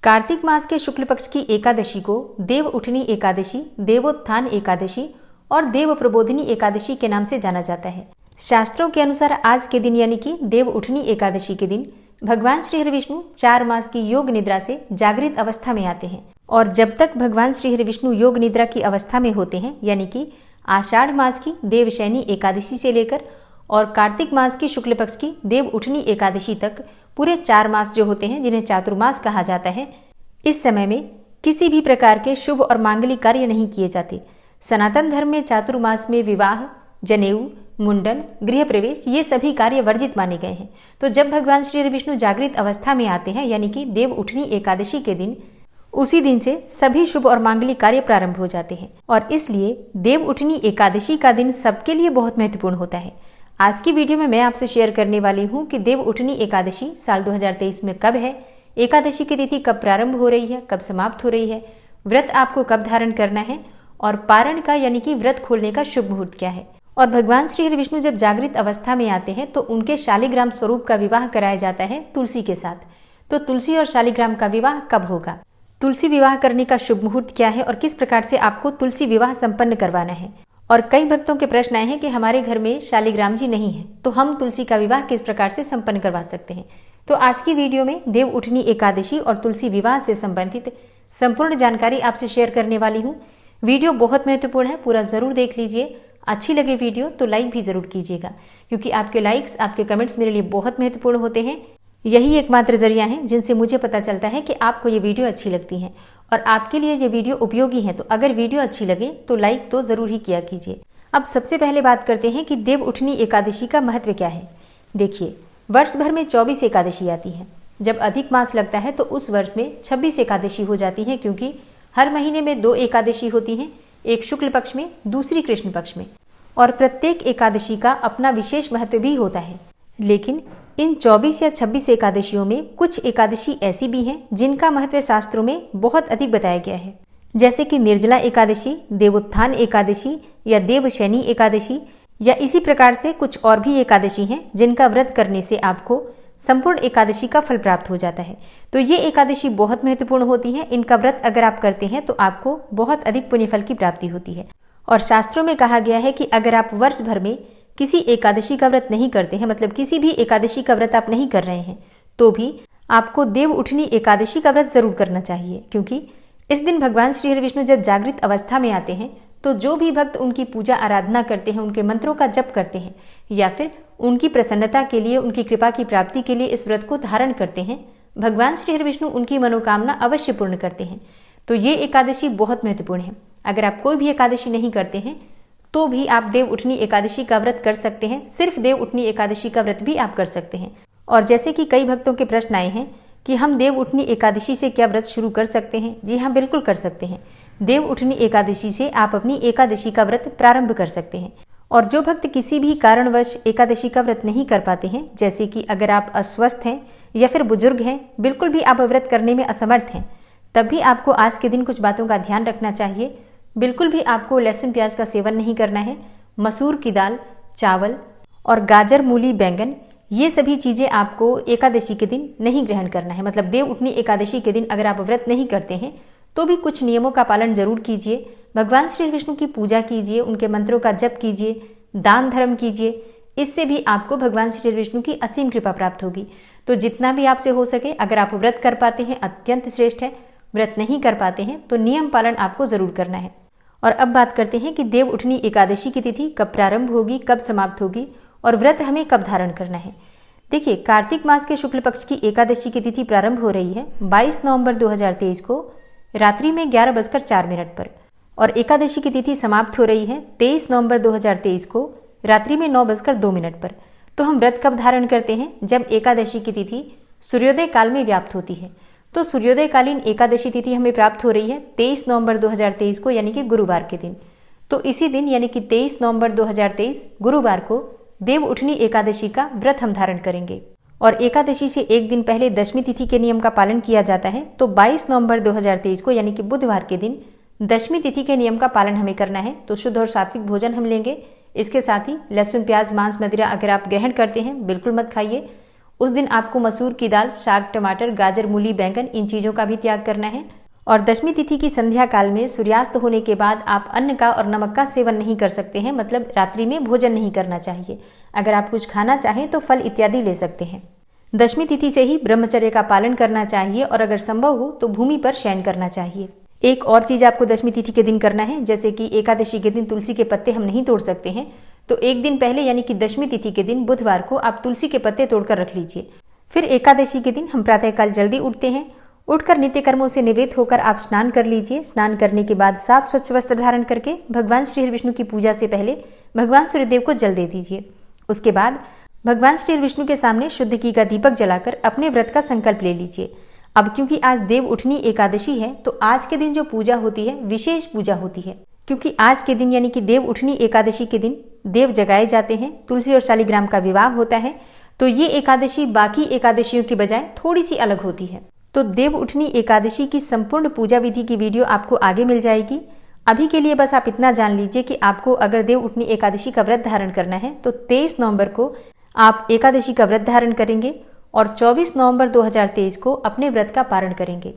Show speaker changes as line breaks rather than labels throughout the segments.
कार्तिक मास के शुक्ल पक्ष की एकादशी को देव उठनी एकादशी, देवोत्थान एकादशी और देव प्रबोधिनी एकादशी के नाम से जाना जाता है। शास्त्रों के अनुसार आज के दिन यानी कि देव उठनी एकादशी के दिन भगवान श्री हरि विष्णु 4 मास की योग निद्रा से जागृत अवस्था में आते हैं और जब तक भगवान श्री हरि विष्णु योग निद्रा की अवस्था में होते हैं यानी कि आषाढ़ मास की देवशयनी एकादशी से लेकर और कार्तिक मास की शुक्ल पक्ष की देव उठनी एकादशी तक पूरे 4 मास जो होते हैं जिन्हें चातुर्मास कहा जाता है, इस समय में किसी भी प्रकार के शुभ और मांगलिक कार्य नहीं किए जाते। सनातन धर्म में चातुर्मास में विवाह, जनेऊ, मुंडन, गृह प्रवेश ये सभी कार्य वर्जित माने गए हैं। तो जब भगवान श्री हरि विष्णु जागृत अवस्था में आते हैं यानी कि देव उठनी एकादशी के दिन, उसी दिन से सभी शुभ और मांगलिक कार्य प्रारंभ हो जाते हैं और इसलिए देव उठनी एकादशी का दिन सबके लिए बहुत महत्वपूर्ण होता है। आज की वीडियो में मैं आपसे शेयर करने वाली हूँ कि देव उठनी एकादशी साल 2023 में कब है, एकादशी की तिथि कब प्रारंभ हो रही है, कब समाप्त हो रही है, व्रत आपको कब धारण करना है और पारण का यानी कि व्रत खोलने का शुभ मुहूर्त क्या है। और भगवान श्री हरि विष्णु जब जागृत अवस्था में आते हैं तो उनके शालिग्राम स्वरूप का विवाह कराया जाता है तुलसी के साथ। तो तुलसी और शालिग्राम का विवाह कब होगा, तुलसी विवाह करने का शुभ मुहूर्त क्या है और किस प्रकार से आपको तुलसी विवाह संपन्न करवाना है। और कई भक्तों के प्रश्न आए हैं कि हमारे घर में शालिग्राम जी नहीं है तो हम तुलसी का विवाह किस प्रकार से संपन्न करवा सकते हैं। तो आज की वीडियो में देव उठनी एकादशी और तुलसी विवाह से संबंधित संपूर्ण जानकारी आपसे शेयर करने वाली हूँ। वीडियो बहुत महत्वपूर्ण है, पूरा जरूर देख लीजिए। अच्छी लगे वीडियो तो लाइक भी जरूर कीजिएगा क्योंकि आपके लाइक्स, आपके कमेंट्स मेरे लिए बहुत महत्वपूर्ण होते हैं। यही एकमात्र जरिया है जिनसे मुझे पता चलता है कि आपको ये वीडियो अच्छी लगती है और आपके लिए ये वीडियो उपयोगी है। तो अगर वीडियो अच्छी लगे तो लाइक तो जरूर ही किया कीजिए। अब सबसे पहले बात करते हैं कि देव उठनी एकादशी का महत्व क्या है। देखिए, वर्ष भर में 24 एकादशी आती है। जब अधिक मास लगता है तो उस वर्ष में 26 एकादशी हो जाती है क्योंकि हर महीने में 2 एकादशी होती हैं, एक शुक्ल पक्ष में, दूसरी कृष्ण पक्ष में। और प्रत्येक एकादशी का अपना विशेष महत्व भी होता है। लेकिन इन 24 या 26 एकादशियों में कुछ एकादशी ऐसी भी हैं जिनका महत्व शास्त्रों में बहुत अधिक बताया गया है, जैसे कि निर्जला एकादशी, देवोत्थान एकादशी या देवशयनी एकादशी, या इसी प्रकार से कुछ और भी एकादशी हैं जिनका व्रत करने से आपको संपूर्ण एकादशी का फल प्राप्त हो जाता है। तो ये एकादशी बहुत महत्वपूर्ण होती है। इनका व्रत अगर आप करते हैं तो आपको बहुत अधिक पुण्य फल की प्राप्ति होती है। और शास्त्रों में कहा गया है कि अगर आप वर्ष भर में किसी एकादशी का व्रत नहीं करते हैं, मतलब किसी भी एकादशी का व्रत आप नहीं कर रहे हैं, तो भी आपको देव उठनी एकादशी का व्रत जरूर करना चाहिए क्योंकि इस दिन भगवान श्री हरि विष्णु जब जागृत अवस्था में आते हैं तो जो भी भक्त उनकी पूजा आराधना करते हैं, उनके मंत्रों का जप करते हैं या फिर उनकी प्रसन्नता के लिए, उनकी कृपा की प्राप्ति के लिए इस व्रत को धारण करते हैं, भगवान श्री हरि विष्णु उनकी मनोकामना अवश्य पूर्ण करते हैं। तो ये एकादशी बहुत महत्वपूर्ण है। अगर आप कोई भी एकादशी नहीं करते हैं तो भी आप देव उठनी एकादशी का व्रत कर सकते हैं। सिर्फ देव उठनी एकादशी का व्रत भी आप कर सकते हैं। और जैसे कि कई भक्तों के प्रश्न आए हैं कि हम देव उठनी एकादशी से क्या व्रत शुरू कर सकते हैं। जी हाँ, बिल्कुल कर सकते हैं। देव उठनी एकादशी से आप अपनी एकादशी का व्रत प्रारंभ कर सकते हैं। और जो भक्त किसी भी कारणवश एकादशी का व्रत नहीं कर पाते हैं, जैसे कि अगर आप अस्वस्थ हैं या फिर बुजुर्ग हैं, बिल्कुल भी आप व्रत करने में असमर्थ हैं, तब भी आपको आज के दिन कुछ बातों का ध्यान रखना चाहिए। बिल्कुल भी आपको लहसुन प्याज का सेवन नहीं करना है। मसूर की दाल, चावल और गाजर, मूली, बैंगन ये सभी चीज़ें आपको एकादशी के दिन नहीं ग्रहण करना है। मतलब देव उठनी एकादशी के दिन अगर आप व्रत नहीं करते हैं तो भी कुछ नियमों का पालन जरूर कीजिए। भगवान श्री विष्णु की पूजा कीजिए, उनके मंत्रों का जप कीजिए, दान धर्म कीजिए। इससे भी आपको भगवान श्री विष्णु की असीम कृपा प्राप्त होगी। तो जितना भी आपसे हो सके, अगर आप व्रत कर पाते हैं अत्यंत श्रेष्ठ है, व्रत नहीं कर पाते हैं तो नियम पालन आपको जरूर करना है। और अब बात करते हैं कि देव उठनी एकादशी की तिथि कब प्रारंभ होगी, कब समाप्त होगी और व्रत हमें कब धारण करना है। देखिए, कार्तिक मास के शुक्ल पक्ष की एकादशी की तिथि प्रारंभ हो रही है 22 नवंबर 2023 को रात्रि में 11:04 पर और एकादशी की तिथि समाप्त हो रही है 23 नवंबर 2023 को रात्रि में 9:02 पर। तो हम व्रत कब धारण करते हैं? जब एकादशी की तिथि सूर्योदय काल में व्याप्त होती है। तो सूर्योदयकालीन एकादशी तिथि हमें प्राप्त हो रही है 23 नवंबर 2023 को, यानी कि गुरुवार के दिन। तो इसी दिन यानी कि 23 नवंबर 2023 गुरुवार को देव उठनी एकादशी का व्रत हम धारण करेंगे। और एकादशी से एक दिन पहले दशमी तिथि के नियम का पालन किया जाता है। तो 22 नवंबर 2023 को यानी कि बुधवार के दिन दशमी तिथि के नियम का पालन हमें करना है। तो शुद्ध और सात्विक भोजन हम लेंगे। इसके साथ ही लहसुन, प्याज, मांस, मदिरा अगर आप ग्रहण करते हैं बिल्कुल मत खाइए। उस दिन आपको मसूर की दाल, साग, टमाटर, गाजर, मूली, बैंगन इन चीजों का भी त्याग करना है। और दशमी तिथि की संध्या काल में सूर्यास्त होने के बाद आप अन्न का और नमक का सेवन नहीं कर सकते हैं, मतलब रात्रि में भोजन नहीं करना चाहिए। अगर आप कुछ खाना चाहें तो फल इत्यादि ले सकते हैं। दशमी तिथि से ही ब्रह्मचर्य का पालन करना चाहिए और अगर संभव हो तो भूमि पर शयन करना चाहिए। एक और चीज आपको दशमी तिथि के दिन करना है, जैसे कि एकादशी के दिन तुलसी के पत्ते हम नहीं तोड़ सकते हैं, तो एक दिन पहले यानी कि दशमी तिथि के दिन बुधवार को आप तुलसी के पत्ते तोड़कर रख लीजिए। फिर एकादशी के दिन हम प्रातःकाल जल्दी उठते हैं। उठकर नित्य कर्मों से निवृत्त होकर आप स्नान कर लीजिए। स्नान करने के बाद साफ स्वच्छ वस्त्र धारण करके भगवान श्री हरि विष्णु की पूजा से पहले भगवान सूर्यदेव को जल दे दीजिए। उसके बाद भगवान श्री हरि विष्णु के सामने शुद्ध घी का दीपक जलाकर अपने व्रत का संकल्प ले लीजिए। अब क्योंकि आज देव उठनी एकादशी है तो आज के दिन जो पूजा होती है विशेष पूजा होती है, क्योंकि आज के दिन यानी कि देव उठनी एकादशी के दिन देव जगाए जाते हैं, तुलसी और शालिग्राम का विवाह होता है। तो ये एकादशी बाकी एकादशियों की बजाय थोड़ी सी अलग होती है। तो देव उठनी एकादशी की संपूर्ण पूजा विधि की वीडियो आपको आगे मिल जाएगी। अभी के लिए बस आप इतना जान लीजिए कि आपको अगर देव उठनी एकादशी का व्रत धारण करना है तो 23 नवंबर को आप एकादशी का व्रत धारण करेंगे और 24 नवंबर 2023 को अपने व्रत का पारण करेंगे।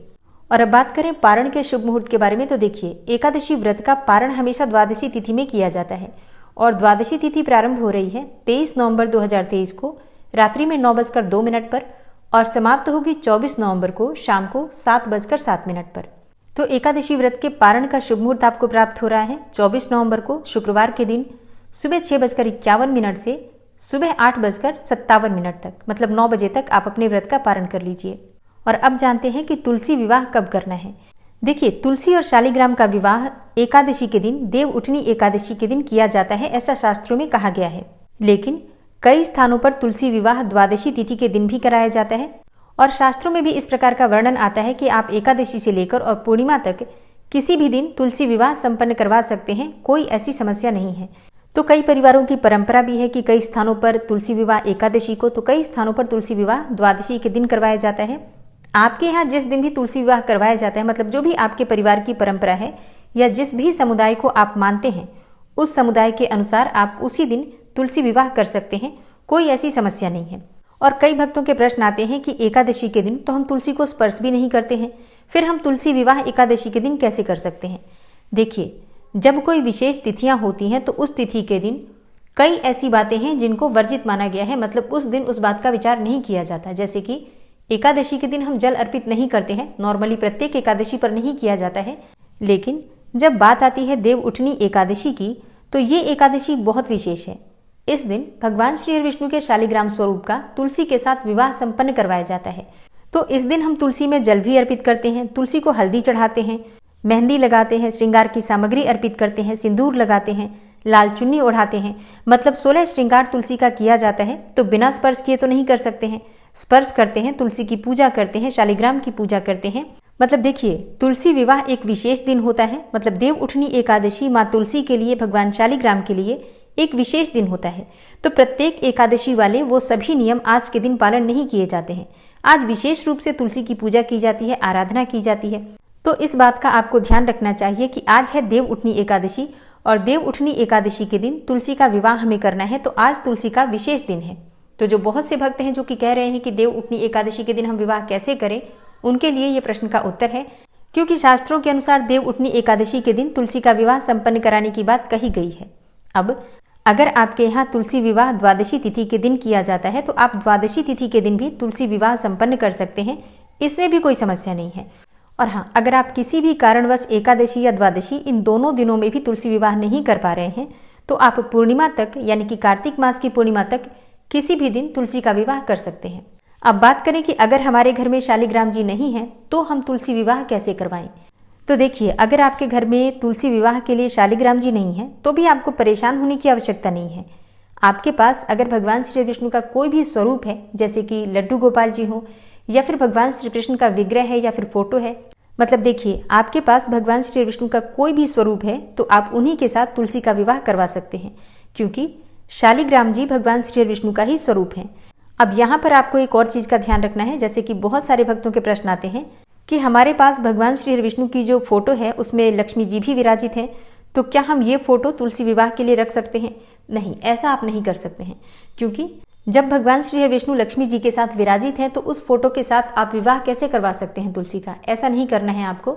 और अब बात करें पारण के शुभ मुहूर्त के बारे में, तो देखिए एकादशी व्रत का पारण हमेशा द्वादशी तिथि में किया जाता है और द्वादशी तिथि प्रारंभ हो रही है 23 नवंबर 2023 को रात्रि में 9:02 पर और समाप्त होगी 24 नवंबर को शाम को 7:07 पर। तो एकादशी व्रत के पारण का शुभ मुहूर्त आपको प्राप्त हो रहा है 24 नवंबर को शुक्रवार के दिन सुबह 6:51 से सुबह 8:57 तक, मतलब 9 बजे तक आप अपने व्रत का पारण कर लीजिए। और अब जानते हैं कि तुलसी विवाह कब करना है। देखिए तुलसी और शालिग्राम का विवाह एकादशी के दिन देव उठनी एकादशी के दिन किया जाता है, ऐसा शास्त्रों में कहा गया है। लेकिन कई स्थानों पर तुलसी विवाह द्वादशी तिथि के दिन भी कराया जाता है और शास्त्रों में भी इस प्रकार का वर्णन आता है कि आप एकादशी से लेकर और पूर्णिमा तक किसी भी दिन तुलसी विवाह संपन्न करवा सकते हैं, कोई ऐसी समस्या नहीं है। तो कई परिवारों की परंपरा भी है कि कई स्थानों पर तुलसी विवाह एकादशी को तो कई स्थानों पर तुलसी विवाह द्वादशी के दिन करवाया जाता है। आपके यहाँ जिस दिन भी तुलसी विवाह करवाया जाता है, मतलब जो भी आपके परिवार की परंपरा है या जिस भी समुदाय को आप मानते हैं उस समुदाय के अनुसार आप उसी दिन तुलसी विवाह कर सकते हैं, कोई ऐसी समस्या नहीं है। और कई भक्तों के प्रश्न आते हैं कि एकादशी के दिन तो हम तुलसी को स्पर्श भी नहीं करते हैं, फिर हम तुलसी विवाह एकादशी के दिन कैसे कर सकते हैं। देखिए जब कोई विशेष तिथियां होती हैं तो उस तिथि के दिन कई ऐसी बातें हैं जिनको वर्जित माना गया है, मतलब उस दिन उस बात का विचार नहीं किया जाता। जैसे कि एकादशी के दिन हम जल अर्पित नहीं करते हैं, नॉर्मली प्रत्येक एकादशी पर नहीं किया जाता है। लेकिन जब बात आती है देव उठनी एकादशी की तो ये एकादशी बहुत विशेष है। इस दिन भगवान श्री हरि विष्णु के शालिग्राम स्वरूप का तुलसी के साथ विवाह संपन्न करवाया जाता है। तो इस दिन हम तुलसी में जल भी अर्पित करते हैं, तुलसी को हल्दी चढ़ाते हैं, मेहंदी लगाते हैं, श्रृंगार की सामग्री अर्पित करते हैं, सिंदूर लगाते हैं, लाल चुन्नी ओढ़ाते हैं, मतलब 16 श्रृंगार तुलसी का किया जाता है। तो बिना स्पर्श किए तो नहीं कर सकते हैं, स्पर्श करते हैं, तुलसी की पूजा करते हैं, शालिग्राम की पूजा करते हैं। मतलब देखिए तुलसी विवाह एक विशेष दिन होता है, मतलब देव उठनी एकादशी माँ तुलसी के लिए, भगवान शालिग्राम के लिए एक विशेष दिन होता है। तो प्रत्येक एकादशी वाले वो सभी नियम आज के दिन पालन नहीं किए जाते हैं। आज विशेष रूप से तुलसी की पूजा की जाती है, आराधना की जाती है। तो इस बात का आपको ध्यान रखना चाहिए कि आज है देव उठनी एकादशी और देव उठनी एकादशी के दिन तुलसी का विवाह हमें करना है, तो आज तुलसी का विशेष दिन है। तो जो बहुत से भक्त हैं जो कि कह रहे हैं कि देव उठनी एकादशी के दिन हम विवाह कैसे करें, उनके लिए ये प्रश्न का उत्तर है, क्योंकि शास्त्रों के अनुसार देव उठनी एकादशी के दिन तुलसी का विवाह संपन्न कराने की बात कही गई है। अब अगर आपके यहाँ तुलसी विवाह द्वादशी तिथि के दिन किया जाता है तो आप द्वादशी तिथि के दिन भी तुलसी विवाह संपन्न कर सकते हैं, इसमें भी कोई समस्या नहीं है। और हाँ, अगर आप किसी भी कारणवश एकादशी या द्वादशी इन दोनों दिनों में भी तुलसी विवाह नहीं कर पा रहे हैं तो आप पूर्णिमा तक यानी कि कार्तिक मास की पूर्णिमा तक किसी भी दिन तुलसी का विवाह कर सकते हैं। अब बात करें कि अगर हमारे घर में शालिग्राम जी नहीं हैं तो हम तुलसी विवाह कैसे करवाएं। तो देखिए अगर आपके घर में तुलसी विवाह के लिए शालिग्राम जी नहीं है तो भी आपको परेशान होने की आवश्यकता नहीं है। आपके पास अगर भगवान श्री विष्णु का कोई भी स्वरूप है, जैसे कि लड्डू गोपाल जी हो या फिर भगवान श्री कृष्ण का विग्रह है या फिर फोटो है, मतलब देखिए आपके पास भगवान श्री विष्णु का कोई भी स्वरूप है तो आप उन्हीं के साथ तुलसी का विवाह करवा सकते हैं, क्योंकि शालिग्राम जी भगवान श्री विष्णु का ही स्वरूप है। अब यहाँ पर आपको एक और चीज का ध्यान रखना है, जैसे कि बहुत सारे भक्तों के प्रश्न आते हैं कि हमारे पास भगवान श्री विष्णु की जो फोटो है उसमें लक्ष्मी जी भी विराजित हैं, तो क्या हम ये फोटो तुलसी विवाह के लिए रख सकते हैं? नहीं, ऐसा आप नहीं कर सकते हैं, क्योंकि जब भगवान श्री विष्णु लक्ष्मी जी के साथ विराजित हैं तो उस फोटो के साथ आप विवाह कैसे करवा सकते हैं तुलसी का? ऐसा नहीं करना है आपको।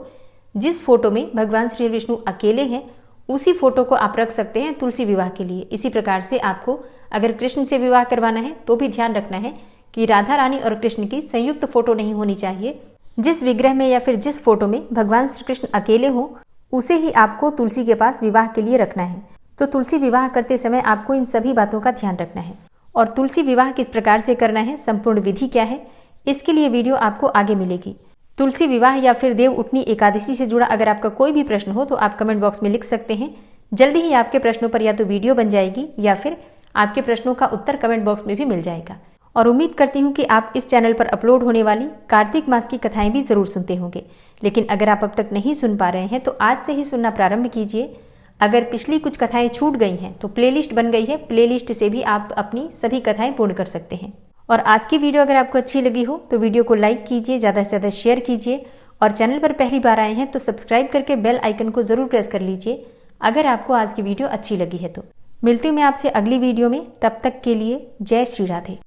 जिस फोटो में भगवान श्री विष्णु अकेले हैं उसी फोटो को आप रख सकते हैं तुलसी विवाह के लिए। इसी प्रकार से आपको अगर कृष्ण से विवाह करवाना है तो भी ध्यान रखना है कि राधा रानी और कृष्ण की संयुक्त फोटो नहीं होनी चाहिए। जिस विग्रह में या फिर जिस फोटो में भगवान श्री कृष्ण अकेले हों उसे ही आपको तुलसी के पास विवाह के लिए रखना है। तो तुलसी विवाह करते समय आपको इन सभी बातों का ध्यान रखना है। और तुलसी विवाह किस प्रकार से करना है, संपूर्ण विधि क्या है, इसके लिए वीडियो आपको आगे मिलेगी। तुलसी विवाह या फिर देव उठनी एकादशी से जुड़ा अगर आपका कोई भी प्रश्न हो तो आप कमेंट बॉक्स में लिख सकते हैं। जल्दी ही आपके प्रश्नों पर या तो वीडियो बन जाएगी या फिर आपके प्रश्नों का उत्तर कमेंट बॉक्स में भी मिल जाएगा। और उम्मीद करती हूँ कि आप इस चैनल पर अपलोड होने वाली कार्तिक मास की कथाएं भी जरूर सुनते होंगे। लेकिन अगर आप अब तक नहीं सुन पा रहे हैं तो आज से ही सुनना प्रारंभ कीजिए। अगर पिछली कुछ कथाएं छूट गई हैं तो प्लेलिस्ट बन गई है, प्लेलिस्ट से भी आप अपनी सभी कथाएं पूर्ण कर सकते हैं। और आज की वीडियो अगर आपको अच्छी लगी हो तो वीडियो को लाइक कीजिए, ज़्यादा से ज़्यादा शेयर कीजिए और चैनल पर पहली बार आए हैं तो सब्सक्राइब करके बेल आइकन को जरूर प्रेस कर लीजिए अगर आपको आज की वीडियो अच्छी लगी है तो। मिलती हूँ मैं आपसे अगली वीडियो में, तब तक के लिए जय श्री राधे।